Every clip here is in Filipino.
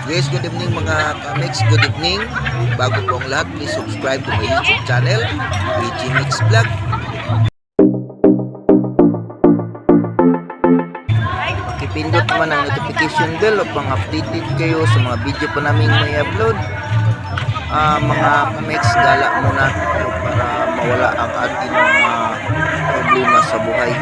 Guys, good evening mga ka-mix, good evening. Bago po ang lahat, please subscribe to my YouTube channel, VG Mix Vlog. Pakipindot naman ang notification bell upang updated kayo sa mga video pa namin may upload. Mga ka-mix, gala muna para mawala ang ating mga problema sa buhay.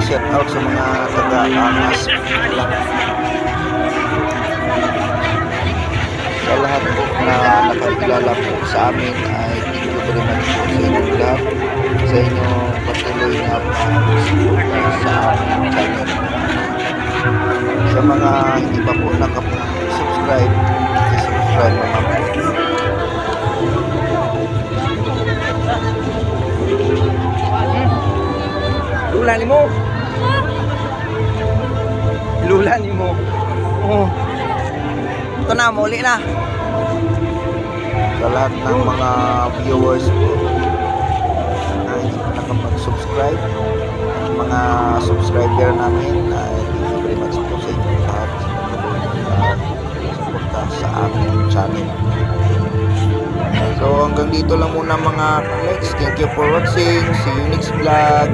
Shout out sa mga taga-Angas sa lahat po na nakakilala po sa amin ay thank you very much po sa inyong lahat sa inyong patuloy na pag-suporta sa aming channel. Sa mga hindi pa po nakapag-subscribe, i-subscribe naman po. Lula ni mo. Lula ni mo. Oh. Ito na, muli na. Sa lahat ng mga viewers po na hindi pa nakapag-subscribe, mga subscriber namin, thank you very much po sa inyo lahat at suporta sa aming channel. So hanggang dito lang muna mga ka-mix. Thank you for watching. See you next vlog.